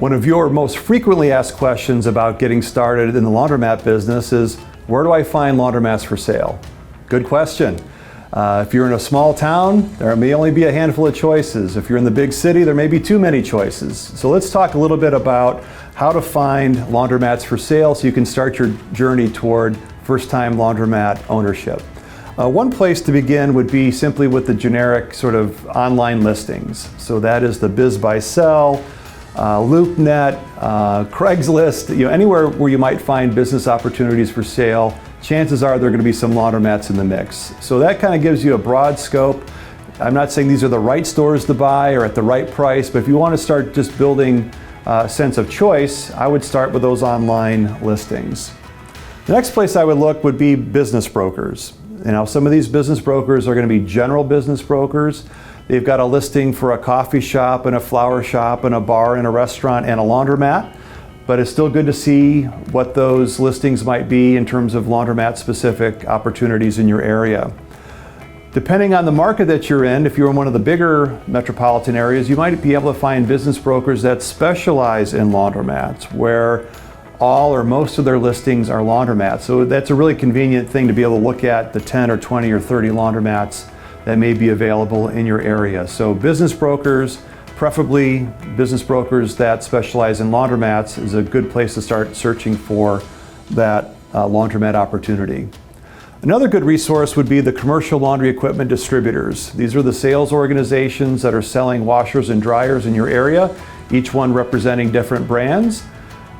One of your most frequently asked questions about getting started in the laundromat business is, where do I find laundromats for sale? Good question. If you're in a small town, there may only be a handful of choices. If you're in the big city, there may be too many choices. So let's talk a little bit about how to find laundromats for sale so you can start your journey toward first-time laundromat ownership. One place to begin would be simply with the generic sort of online listings. So that is the Biz by Sell, LoopNet, Craigslist, anywhere where you might find business opportunities for sale. Chances are there are going to be some laundromats in the mix. So that kind of gives you a broad scope. I'm not saying these are the right stores to buy or at the right price, but if you want to start just building a sense of choice, I would start with those online listings. The next place I would look would be business brokers. Some of these business brokers are going to be general business brokers. They've got a listing for a coffee shop and a flower shop and a bar and a restaurant and a laundromat. But it's still good to see what those listings might be in terms of laundromat specific opportunities in your area. Depending on the market that you're in, if you're in one of the bigger metropolitan areas, you might be able to find business brokers that specialize in laundromats, where all or most of their listings are laundromats. So that's a really convenient thing to be able to look at the 10 or 20 or 30 laundromats that may be available in your area. So business brokers, preferably business brokers that specialize in laundromats, is a good place to start searching for that laundromat opportunity. Another good resource would be the commercial laundry equipment distributors. These are the sales organizations that are selling washers and dryers in your area, each one representing different brands.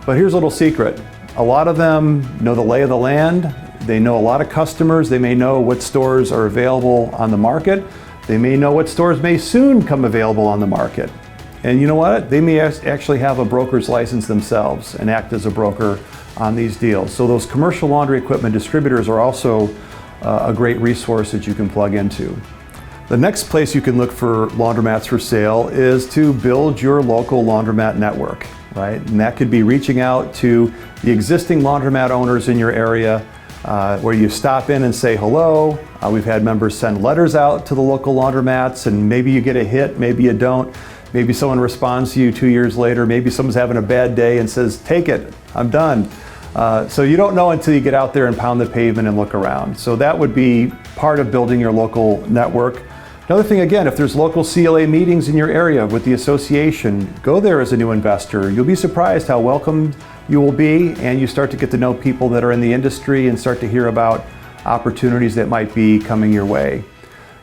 But here's a little secret. A lot of them know the lay of the land. They know a lot of customers. They may know what stores are available on the market. They may know what stores may soon come available on the market. And you know what? They may actually have a broker's license themselves and act as a broker on these deals. So those commercial laundry equipment distributors are also a great resource that you can plug into. The next place you can look for laundromats for sale is to build your local laundromat network, right? And that could be reaching out to the existing laundromat owners in your area, where you stop in and say hello. We've had members send letters out to the local laundromats, and maybe you get a hit, maybe you don't. Maybe someone responds to you 2 years later. Maybe someone's having a bad day and says, take it, I'm done. So you don't know until you get out there and pound the pavement and look around. So that would be part of building your local network. Another thing, again, if there's local CLA meetings in your area with the association, go there as a new investor. You'll be surprised how welcomed you will be, and you start to get to know people that are in the industry and start to hear about opportunities that might be coming your way.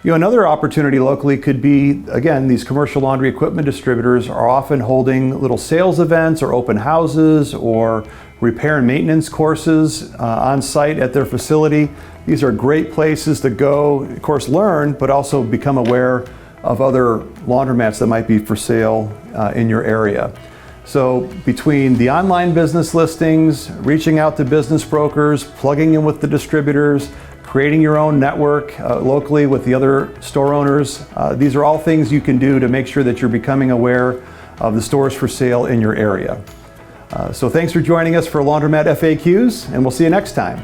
Another opportunity locally could be, again, these commercial laundry equipment distributors are often holding little sales events or open houses or repair and maintenance courses on site at their facility. These are great places to go, of course, learn, but also become aware of other laundromats that might be for sale in your area. So between the online business listings, reaching out to business brokers, plugging in with the distributors, creating your own network locally with the other store owners, these are all things you can do to make sure that you're becoming aware of the stores for sale in your area. So thanks for joining us for Laundromat FAQs, and we'll see you next time.